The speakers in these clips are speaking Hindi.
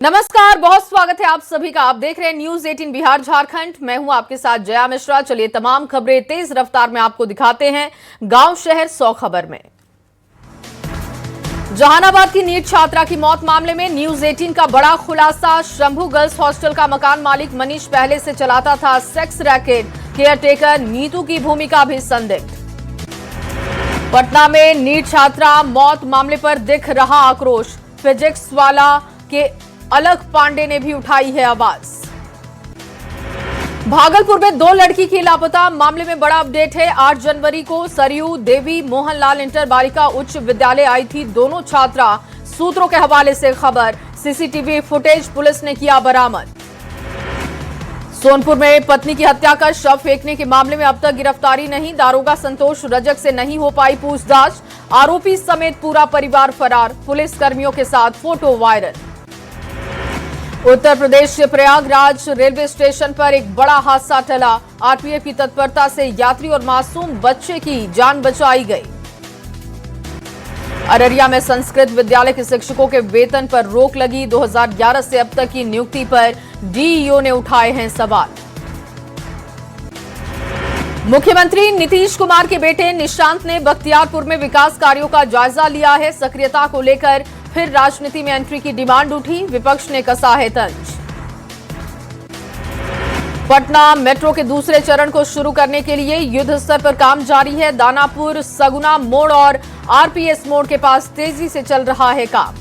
नमस्कार, बहुत स्वागत है आप सभी का। आप देख रहे हैं न्यूज 18 बिहार झारखंड। मैं हूं आपके साथ जया मिश्रा। चलिए तमाम खबरें तेज रफ्तार में आपको दिखाते हैं गांव शहर 100 खबर में। जहानाबाद की नीट छात्रा की मौत मामले में न्यूज 18 का बड़ा खुलासा। शंभू गर्ल्स हॉस्टल का मकान मालिक मनीष पहले से चलाता था सेक्स रैकेट। केयरटेकर नीतू की भूमिका भी संदिग्ध। पटना में नीट छात्रा मौत मामले पर दिख रहा आक्रोश। फिजिक्स वाला के अलख पांडे ने भी उठाई है आवाज। भागलपुर में 2 लड़की की लापता मामले में बड़ा अपडेट है। 8 जनवरी को सरयू देवी मोहनलाल इंटर बालिका उच्च विद्यालय आई थी दोनों छात्रा। सूत्रों के हवाले से खबर। सीसीटीवी फुटेज पुलिस ने किया बरामद। सोनपुर में पत्नी की हत्या कर शव फेंकने के मामले में अब तक गिरफ्तारी नहीं। दारोगा संतोष रजक से नहीं हो पाई पूछताछ। आरोपी समेत पूरा परिवार फरार। पुलिस कर्मियों के साथ फोटो वायरल। उत्तर प्रदेश के प्रयागराज रेलवे स्टेशन पर एक बड़ा हादसा टला। आरपीएफ की तत्परता से यात्री और मासूम बच्चे की जान बचाई गई। अररिया में संस्कृत विद्यालय के शिक्षकों के वेतन पर रोक लगी। 2011 से अब तक की नियुक्ति पर डीईओ ने उठाए हैं सवाल। मुख्यमंत्री नीतीश कुमार के बेटे निशांत ने बख्तियारपुर में विकास कार्यों का जायजा लिया है। सक्रियता को लेकर फिर राजनीति में एंट्री की डिमांड उठी। विपक्ष ने कसा है तंज। पटना मेट्रो के दूसरे चरण को शुरू करने के लिए युद्ध स्तर पर काम जारी है। दानापुर, सगुना मोड़ और आरपीएस मोड़ के पास तेजी से चल रहा है काम।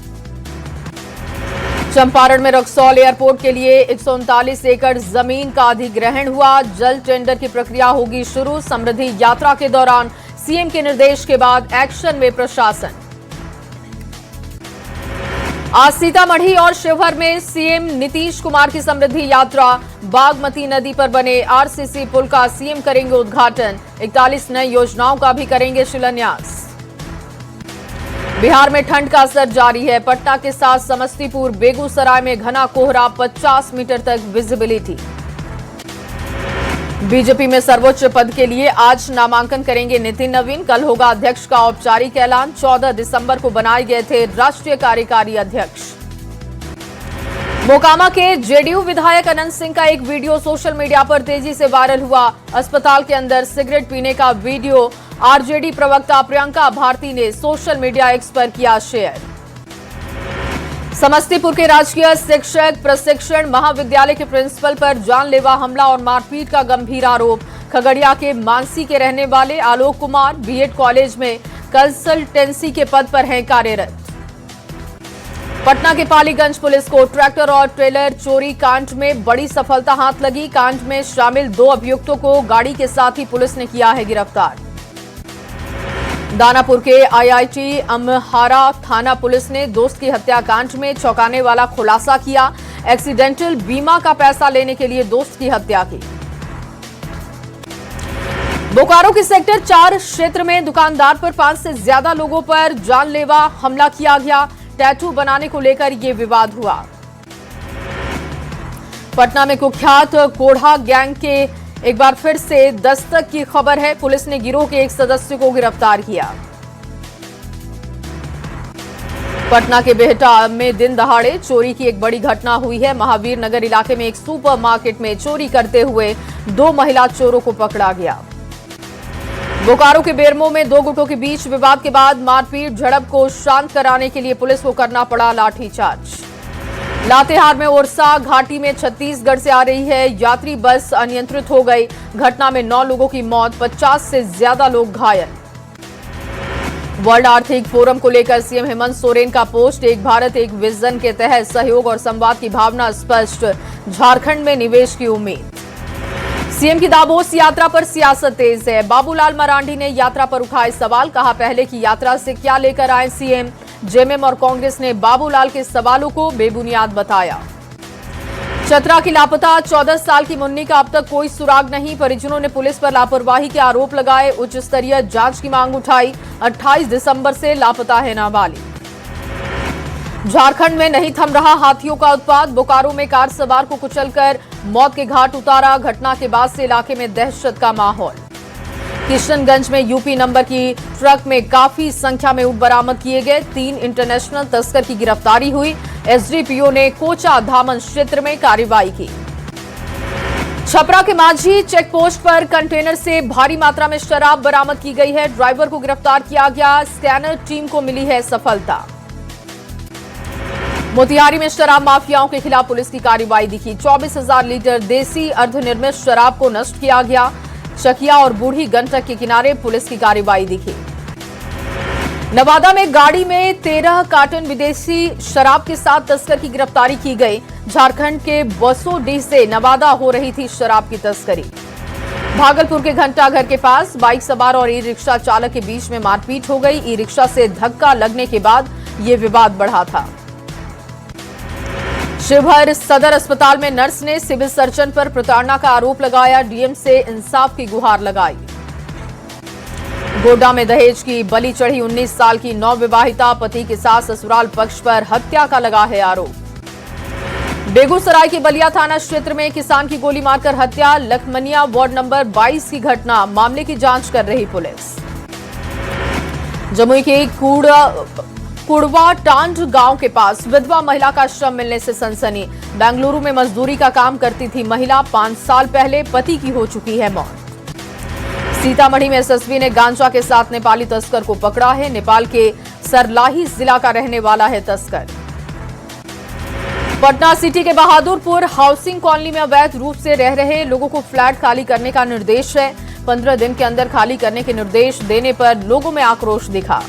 चंपारण में रक्सौल एयरपोर्ट के लिए 139 एकड़ जमीन का अधिग्रहण हुआ। जल्द टेंडर की प्रक्रिया होगी शुरू। समृद्धि यात्रा के दौरान सीएम के निर्देश के बाद एक्शन में प्रशासन। आज सीतामढ़ी और शिवहर में सीएम नीतीश कुमार की समृद्धि यात्रा। बागमती नदी पर बने आरसीसी पुल का सीएम करेंगे उद्घाटन। 41 नई योजनाओं का भी करेंगे शिलान्यास। बिहार में ठंड का असर जारी है। पटना के साथ समस्तीपुर, बेगूसराय में घना कोहरा, 50 मीटर तक विजिबिलिटी। बीजेपी में सर्वोच्च पद के लिए आज नामांकन करेंगे नितिन नवीन। कल होगा अध्यक्ष का औपचारिक ऐलान। 14 दिसंबर को बनाए गए थे राष्ट्रीय कार्यकारी अध्यक्ष। मोकामा के जेडीयू विधायक अनंत सिंह का एक वीडियो सोशल मीडिया पर तेजी से वायरल हुआ। अस्पताल के अंदर सिगरेट पीने का वीडियो आरजेडी प्रवक्ता प्रियंका भारती ने सोशल मीडिया एक्स पर किया शेयर। समस्तीपुर के राजकीय शिक्षक प्रशिक्षण महाविद्यालय के प्रिंसिपल पर जानलेवा हमला और मारपीट का गंभीर आरोप। खगड़िया के मानसी के रहने वाले आलोक कुमार बीएड कॉलेज में कंसल्टेंसी के पद पर हैं कार्यरत। पटना के पालीगंज पुलिस को ट्रैक्टर और ट्रेलर चोरी कांड में बड़ी सफलता हाथ लगी। कांड में शामिल 2 अभियुक्तों को गाड़ी के साथ ही पुलिस ने किया है गिरफ्तार। दानापुर के आईआईटी अमहारा थाना पुलिस ने दोस्त की हत्याकांड में चौंकाने वाला खुलासा किया। एक्सीडेंटल बीमा का पैसा लेने के लिए दोस्त की हत्या की। बोकारो के सेक्टर 4 क्षेत्र में दुकानदार पर 5 से ज्यादा लोगों पर जानलेवा हमला किया गया। टैटू बनाने को लेकर यह विवाद हुआ। पटना में कुख्यात कोढ़ा गैंग के एक बार फिर से दस्तक की खबर है। पुलिस ने गिरोह के एक सदस्य को गिरफ्तार किया। पटना के बेहटा में दिन दहाड़े चोरी की एक बड़ी घटना हुई है। महावीर नगर इलाके में एक सुपरमार्केट में चोरी करते हुए 2 महिला चोरों को पकड़ा गया। बोकारो के बेरमो में 2 गुटों के बीच विवाद के बाद मारपीट झड़प को शांत कराने के लिए पुलिस को करना पड़ा लाठीचार्ज। लातेहार में ओरसा घाटी में छत्तीसगढ़ से आ रही है यात्री बस अनियंत्रित हो गई। घटना में 9 लोगों की मौत, 50 से ज्यादा लोग घायल। वर्ल्ड आर्थिक फोरम को लेकर सीएम हेमंत सोरेन का पोस्ट। एक भारत एक विजन के तहत सहयोग और संवाद की भावना स्पष्ट। झारखंड में निवेश की उम्मीद। सीएम की दावोस यात्रा पर सियासत तेज है। बाबूलाल मरांडी ने यात्रा पर उठाए सवाल। कहा पहले की यात्रा से क्या लेकर आए सीएम। जेएमएम और कांग्रेस ने बाबूलाल के सवालों को बेबुनियाद बताया। चतरा की लापता 14 साल की मुन्नी का अब तक कोई सुराग नहीं। परिजनों ने पुलिस पर लापरवाही के आरोप लगाए। उच्च स्तरीय जांच की मांग उठाई। 28 दिसंबर से लापता है नाबालिग। झारखंड में नहीं थम रहा हाथियों का उत्पात। बोकारो में कार सवार को कुचलकर मौत के घाट उतारा। घटना के बाद से इलाके में दहशत का माहौल। किशनगंज में यूपी नंबर की ट्रक में काफी संख्या में ऊँट बरामद किए गए। 3 इंटरनेशनल तस्कर की गिरफ्तारी हुई। एसडीपीओ ने कोचा धामन क्षेत्र में कार्रवाई की। छपरा के माझी चेक पोस्ट पर कंटेनर से भारी मात्रा में शराब बरामद की गई है। ड्राइवर को गिरफ्तार किया गया। स्कैनर टीम को मिली है सफलता। मोतिहारी में शराब माफियाओं के खिलाफ पुलिस की कार्रवाई दिखी। 24,000 लीटर देसी अर्धनिर्मित शराब को नष्ट किया गया। चकिया और बूढ़ी गंडक के किनारे पुलिस की कार्रवाई दिखी। नवादा में गाड़ी में 13 कार्टन विदेशी शराब के साथ तस्कर की गिरफ्तारी की गई। झारखंड के बसोडीह से नवादा हो रही थी शराब की तस्करी। भागलपुर के घंटाघर के पास बाइक सवार और ई रिक्शा चालक के बीच में मारपीट हो गई। ई रिक्शा से धक्का लगने के बाद यह विवाद बढ़ा था। शिवहर सदर अस्पताल में नर्स ने सिविल सर्जन पर प्रताड़ना का आरोप लगाया। डीएम से इंसाफ की गुहार लगाई। गोड्डा में दहेज की बलि चढ़ी 19 साल की नवविवाहिता। पति के साथ ससुराल पक्ष पर हत्या का लगा है आरोप। बेगूसराय के बलिया थाना क्षेत्र में किसान की गोली मारकर हत्या। लखमनिया वार्ड नंबर 22 की घटना। मामले की जांच कर रही पुलिस। जमुई के कुड़वा टांड गांव के पास विधवा महिला का शव मिलने से सनसनी। बेंगलुरु में मजदूरी का काम करती थी महिला। 5 साल पहले पति की हो चुकी है मौत। सीतामढ़ी में एसएसबी ने गांजा के साथ नेपाली तस्कर को पकड़ा है। नेपाल के सरलाही जिला का रहने वाला है तस्कर। पटना सिटी के बहादुरपुर हाउसिंग कॉलोनी में अवैध रूप से रह रहे लोगों को फ्लैट खाली करने का निर्देश है। 15 दिन के अंदर खाली करने के निर्देश देने पर लोगों में आक्रोश दिखा।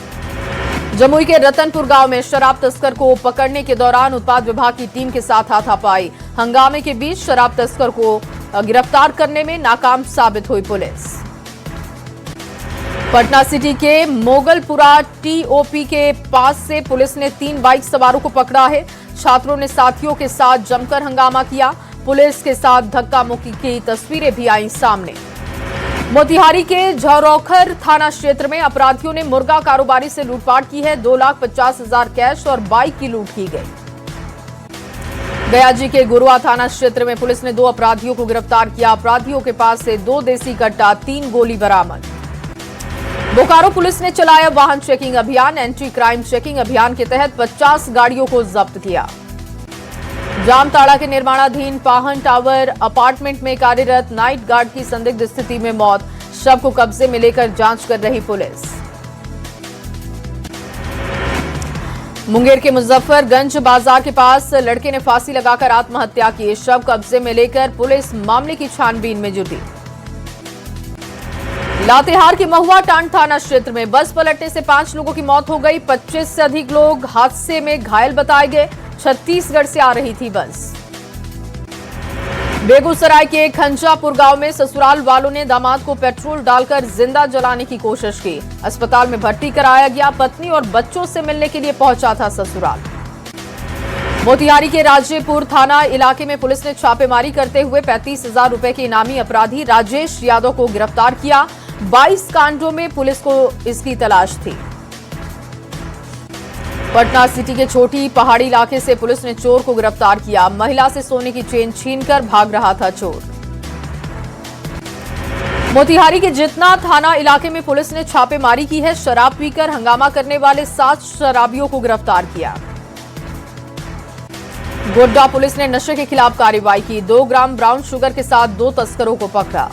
जमुई के रतनपुर गांव में शराब तस्कर को पकड़ने के दौरान उत्पाद विभाग की टीम के साथ हाथापाई। हंगामे के बीच शराब तस्कर को गिरफ्तार करने में नाकाम साबित हुई पुलिस। पटना सिटी के मोगलपुरा टीओपी के पास से पुलिस ने 3 बाइक सवारों को पकड़ा है। छात्रों ने साथियों के साथ जमकर हंगामा किया। पुलिस के साथ धक्का मुक्की की तस्वीरें भी आई सामने। मोतिहारी के झरोखर थाना क्षेत्र में अपराधियों ने मुर्गा कारोबारी से लूटपाट की है। 2,50,000 कैश और बाइक की लूट की गई। गयाजी के गुरुआ थाना क्षेत्र में पुलिस ने 2 अपराधियों को गिरफ्तार किया। अपराधियों के पास से 2 देसी कट्टा, 3 गोली बरामद। बोकारो पुलिस ने चलाया वाहन चेकिंग अभियान। एंटी क्राइम चेकिंग अभियान के तहत 50 गाड़ियों को जब्त किया। जामताड़ा के निर्माणाधीन पाहन टावर अपार्टमेंट में कार्यरत नाइट गार्ड की संदिग्ध स्थिति में मौत। शव को कब्जे में लेकर जांच कर रही पुलिस। मुंगेर के मुजफ्फरगंज बाजार के पास लड़के ने फांसी लगाकर आत्महत्या की। शव कब्जे में लेकर पुलिस मामले की छानबीन में जुटी। लातेहार के महुआ टांड थाना क्षेत्र में बस पलटने से 5 लोगों की मौत हो गई। 25 से अधिक लोग हादसे में घायल बताए गए। छत्तीसगढ़ से आ रही थी बस। बेगूसराय के खंजापुर गांव में ससुराल वालों ने दामाद को पेट्रोल डालकर जिंदा जलाने की कोशिश की। अस्पताल में भर्ती कराया गया। पत्नी और बच्चों से मिलने के लिए पहुंचा था ससुराल। मोतिहारी के राजेपुर थाना इलाके में पुलिस ने छापेमारी करते हुए 35,000 रुपए के इनामी अपराधी राजेश यादव को गिरफ्तार किया। 22 कांडों में पुलिस को इसकी तलाश थी। पटना सिटी के छोटी पहाड़ी इलाके से पुलिस ने चोर को गिरफ्तार किया। महिला से सोने की चेन छीनकर भाग रहा था चोर। मोतिहारी के जितना थाना इलाके में पुलिस ने छापेमारी की है। शराब पीकर हंगामा करने वाले 7 शराबियों को गिरफ्तार किया। गोड्डा पुलिस ने नशे के खिलाफ कार्रवाई की। 2 ग्राम ब्राउन शुगर के साथ 2 तस्करों को पकड़ा।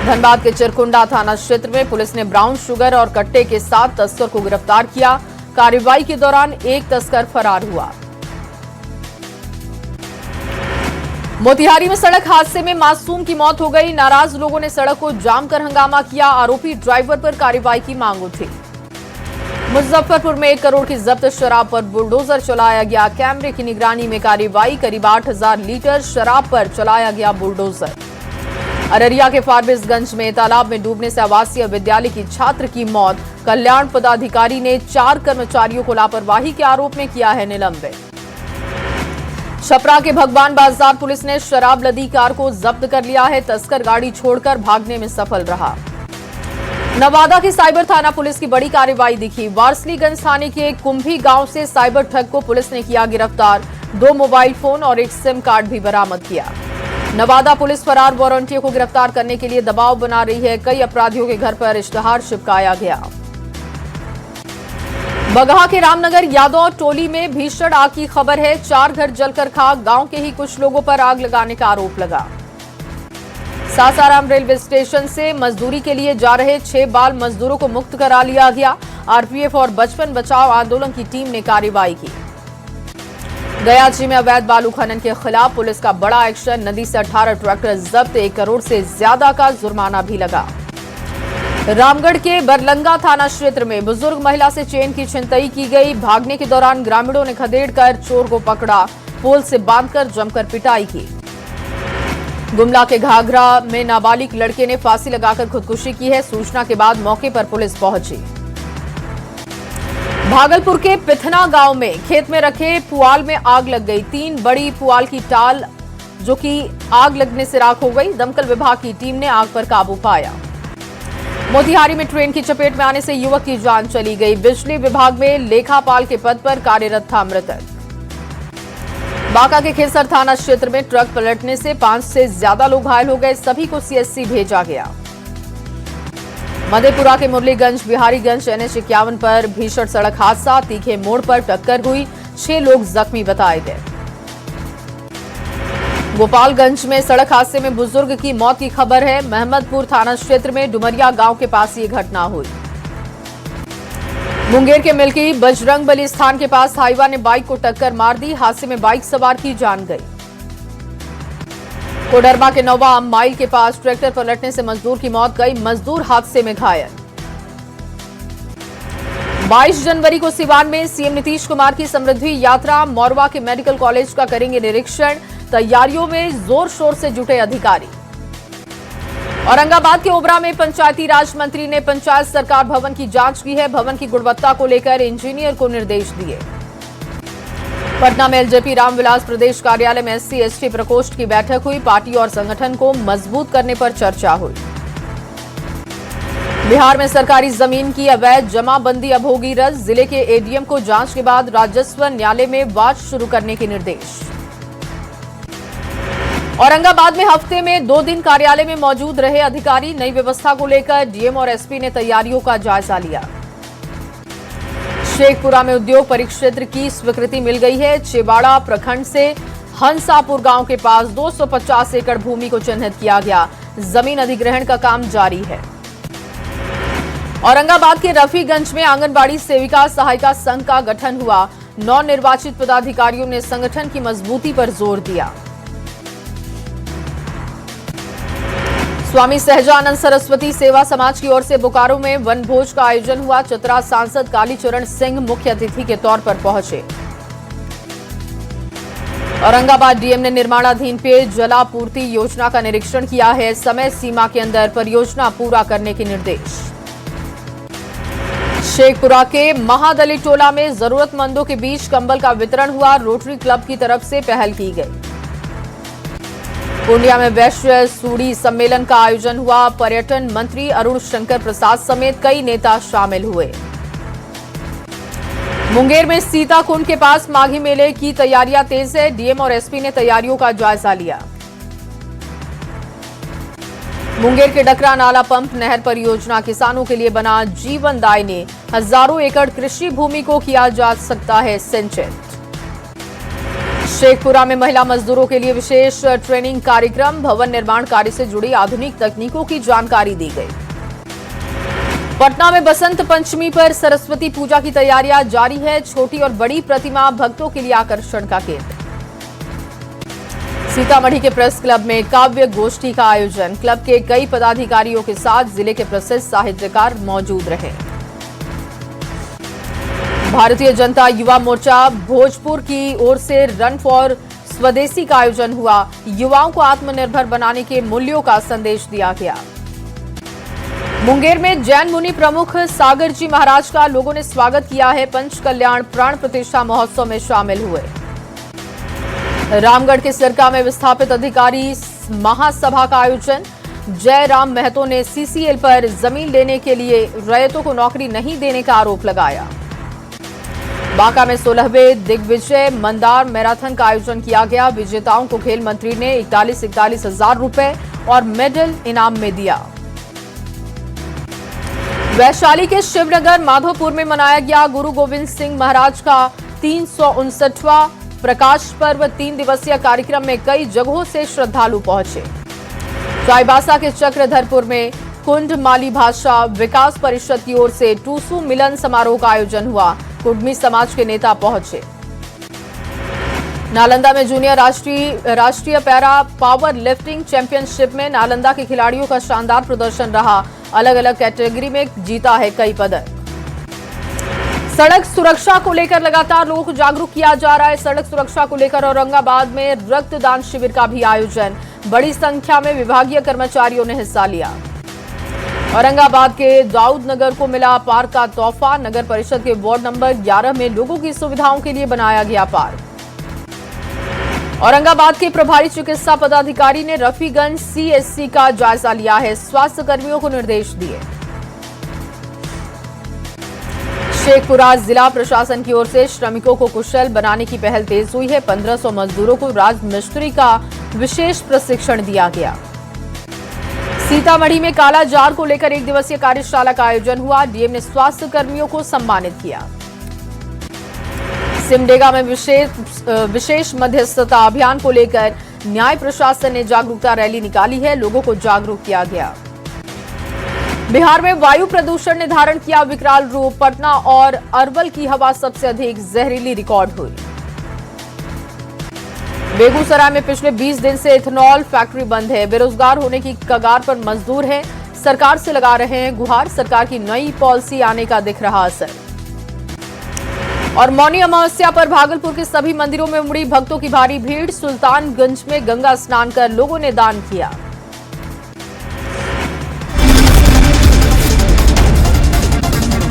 धनबाद के चिरकुंडा थाना क्षेत्र में पुलिस ने ब्राउन शुगर और कट्टे के साथ तस्कर को गिरफ्तार किया। कार्रवाई के दौरान एक तस्कर फरार हुआ। मोतिहारी में सड़क हादसे में मासूम की मौत हो गई। नाराज लोगों ने सड़क को जाम कर हंगामा किया। आरोपी ड्राइवर पर कार्रवाई की मांग उठी। मुजफ्फरपुर में 1 करोड़ की जब्त शराब पर बुलडोजर चलाया गया। कैमरे की निगरानी में कार्रवाई। करीब 8,000 लीटर शराब पर चलाया गया बुलडोजर। अररिया के फारबिसगंज में तालाब में डूबने से आवासीय विद्यालय की छात्र की मौत। कल्याण पदाधिकारी ने 4 कर्मचारियों को लापरवाही के आरोप में किया है निलंबित। छपरा के भगवान बाजार पुलिस ने शराब लदी कार को जब्त कर लिया है। तस्कर गाड़ी छोड़कर भागने में सफल रहा। नवादा के साइबर थाना पुलिस की बड़ी कार्रवाई दिखी। वारसलीगंज थाने के कुंभी गांव से साइबर ठग को पुलिस ने किया गिरफ्तार। 2 मोबाइल फोन और 1 सिम कार्ड भी बरामद किया। नवादा पुलिस फरार वारंटियों को गिरफ्तार करने के लिए दबाव बना रही है। कई अपराधियों के घर पर इश्तेहार चिपकाया गया। बगहा के रामनगर यादव टोली में भीषण आग की खबर है। 4 घर जलकर खाक, गांव के ही कुछ लोगों पर आग लगाने का आरोप लगा। सासाराम रेलवे स्टेशन से मजदूरी के लिए जा रहे 6 बाल मजदूरों को मुक्त करा लिया गया। आरपीएफ और बचपन बचाओ आंदोलन की टीम ने कार्रवाई की। गयाची में अवैध बालू खनन के खिलाफ पुलिस का बड़ा एक्शन। नदी से 18 ट्रैक्टर जब्त, 1 करोड़ से ज्यादा का जुर्माना भी लगा। रामगढ़ के बरलंगा थाना क्षेत्र में बुजुर्ग महिला से चेन की छिनतई की गई। भागने के दौरान ग्रामीणों ने खदेड़कर चोर को पकड़ा, पोल से बांधकर जमकर पिटाई की। गुमला के घाघरा में नाबालिग लड़के ने फांसी लगाकर खुदकुशी की है। सूचना के बाद मौके पर पुलिस पहुंची। भागलपुर के पिथना गांव में खेत में रखे पुआल में आग लग गई। 3 बड़ी पुआल की टाल जो कि आग लगने से राख हो गई। दमकल विभाग की टीम ने आग पर काबू पाया। मोतिहारी में ट्रेन की चपेट में आने से युवक की जान चली गई। बिजली विभाग में लेखापाल के पद पर कार्यरत था मृतक। बांका के खेसर थाना क्षेत्र में ट्रक पलटने से 5 से ज्यादा लोग घायल हो गए। सभी को सीएससी भेजा गया। मधेपुरा के मुरलीगंज बिहारीगंज NH 51 पर भीषण सड़क हादसा। तीखे मोड़ पर टक्कर हुई, 6 लोग जख्मी बताए गए। गोपालगंज में सड़क हादसे में बुजुर्ग की मौत की खबर है। महमदपुर थाना क्षेत्र में डुमरिया गांव के पास ये घटना हुई। मुंगेर के मिल्की बजरंगबली स्थान के पास हाईवा ने बाइक को टक्कर मार दी। हादसे में बाइक सवार की जान गई। कोडरमा के नौवा माइल के पास ट्रैक्टर पलटने से मजदूर की मौत गई। मजदूर हादसे में घायल। 22 जनवरी को सिवान में सीएम नीतीश कुमार की समृद्धि यात्रा। मोरवा के मेडिकल कॉलेज का करेंगे निरीक्षण। तैयारियों में जोर शोर से जुटे अधिकारी। औरंगाबाद के ओबरा में पंचायती राज मंत्री ने पंचायत सरकार भवन की जांच की है। भवन की गुणवत्ता को लेकर इंजीनियर को निर्देश दिए। पटना में एलजेपी रामविलास प्रदेश कार्यालय में SC/ST प्रकोष्ठ की बैठक हुई। पार्टी और संगठन को मजबूत करने पर चर्चा हुई। बिहार में सरकारी जमीन की अवैध जमाबंदी अब होगी रद्द। जिले के ADM को जांच के बाद राजस्व न्यायालय में वाद शुरू करने के निर्देश। औरंगाबाद में हफ्ते में 2 दिन कार्यालय में मौजूद रहे अधिकारी। नई व्यवस्था को लेकर DM और SP ने तैयारियों का जायजा लिया। शेखपुरा में उद्योग परिक्षेत्र की स्वीकृति मिल गई है। चेवाड़ा प्रखंड से हंसापुर गांव के पास 250 एकड़ भूमि को चिन्हित किया गया। जमीन अधिग्रहण का काम जारी है। औरंगाबाद के रफीगंज में आंगनबाड़ी सेविका सहायिका संघ का गठन हुआ। नवनिर्वाचित पदाधिकारियों ने संगठन की मजबूती पर जोर दिया। स्वामी सहजानंद सरस्वती सेवा समाज की ओर से बोकारो में वनभोज का आयोजन हुआ। चतरा सांसद कालीचरण सिंह मुख्य अतिथि के तौर पर पहुंचे। औरंगाबाद डीएम ने निर्माणाधीन पेय जलापूर्ति योजना का निरीक्षण किया है। समय सीमा के अंदर परियोजना पूरा करने के निर्देश। शेखपुरा के महादलित टोला में जरूरतमंदों के बीच कंबल का वितरण हुआ। रोटरी क्लब की तरफ से पहल की गई। पूर्णिया में वैश्य सूडी सम्मेलन का आयोजन हुआ। पर्यटन मंत्री अरुण शंकर प्रसाद समेत कई नेता शामिल हुए। मुंगेर में सीताकुंड के पास माघी मेले की तैयारियां तेज है। डीएम और एसपी ने तैयारियों का जायजा लिया। मुंगेर के डकरा नाला पंप नहर परियोजना किसानों के लिए बना जीवनदायिनी। हजारों एकड़ कृषि भूमि को किया जा सकता है सिंचित। शेखपुरा में महिला मजदूरों के लिए विशेष ट्रेनिंग कार्यक्रम। भवन निर्माण कार्य से जुड़ी आधुनिक तकनीकों की जानकारी दी गई। पटना में बसंत पंचमी पर सरस्वती पूजा की तैयारियां जारी है। छोटी और बड़ी प्रतिमा भक्तों के लिए आकर्षण का केंद्र। सीतामढ़ी के प्रेस क्लब में काव्य गोष्ठी का आयोजन। क्लब के कई पदाधिकारियों के साथ जिले के प्रसिद्ध साहित्यकार मौजूद रहे। भारतीय जनता युवा मोर्चा भोजपुर की ओर से रन फॉर स्वदेशी का आयोजन हुआ। युवाओं को आत्मनिर्भर बनाने के मूल्यों का संदेश दिया गया। मुंगेर में जैन मुनि प्रमुख सागर जी महाराज का लोगों ने स्वागत किया है। पंच कल्याण प्राण प्रतिष्ठा महोत्सव में शामिल हुए। रामगढ़ के सिरका में विस्थापित अधिकारी महासभा का आयोजन। जयराम महतो ने सीसीएल पर जमीन लेने के लिए रैयतों को नौकरी नहीं देने का आरोप लगाया। बांका में 16वें दिग्विजय मंदार मैराथन का आयोजन किया गया। विजेताओं को खेल मंत्री ने 41 हजार रुपए और मेडल इनाम में दिया। वैशाली के शिवनगर माधोपुर में मनाया गया गुरु गोविंद सिंह महाराज का 359वां प्रकाश पर्व। 3 दिवसीय कार्यक्रम में कई जगहों से श्रद्धालु पहुंचे। चाईबासा के चक्रधरपुर में कुंड माली भाषा विकास परिषद की ओर से टूसू मिलन समारोह का आयोजन हुआ। कुडमी समाज के नेता पहुंचे। नालंदा में जूनियर राष्ट्रीय पैरा पावर लिफ्टिंग चैंपियनशिप में नालंदा के खिलाड़ियों का शानदार प्रदर्शन रहा। अलग अलग कैटेगरी में जीता है कई पदक। सड़क सुरक्षा को लेकर लगातार लोगों को जागरूक किया जा रहा है। सड़क सुरक्षा को लेकर औरंगाबाद में रक्तदान शिविर का भी आयोजन। बड़ी संख्या में विभागीय कर्मचारियों ने हिस्सा लिया। औरंगाबाद के दाऊद नगर को मिला पार्क का तोहफा। नगर परिषद के वार्ड नंबर 11 में लोगों की सुविधाओं के लिए बनाया गया पार्क। औरंगाबाद के प्रभारी चिकित्सा पदाधिकारी ने रफीगंज सीएससी का जायजा लिया है। स्वास्थ्य कर्मियों को निर्देश दिए। शेखपुरा जिला प्रशासन की ओर से श्रमिकों को कुशल बनाने की पहल तेज हुई है। 1500 मजदूरों को राजमिस्त्री का विशेष प्रशिक्षण दिया गया। सीतामढ़ी में काला जार को लेकर 1 दिवसीय कार्यशाला का आयोजन हुआ। डीएम ने स्वास्थ्य कर्मियों को सम्मानित किया। सिमडेगा में विशेष मध्यस्थता अभियान को लेकर न्याय प्रशासन ने जागरूकता रैली निकाली है। लोगों को जागरूक किया गया। बिहार में वायु प्रदूषण ने धारण किया विकराल रूप। पटना और अरवल की हवा सबसे अधिक जहरीली रिकॉर्ड हुई। बेगूसराय में पिछले 20 दिन से इथेनॉल फैक्ट्री बंद है। बेरोजगार होने की कगार पर मजदूर हैं। सरकार से लगा रहे हैं गुहार। सरकार की नई पॉलिसी आने का दिख रहा असर। और मौनी अमावस्या पर भागलपुर के सभी मंदिरों में उमड़ी भक्तों की भारी भीड़। सुल्तानगंज में गंगा स्नान कर लोगों ने दान किया।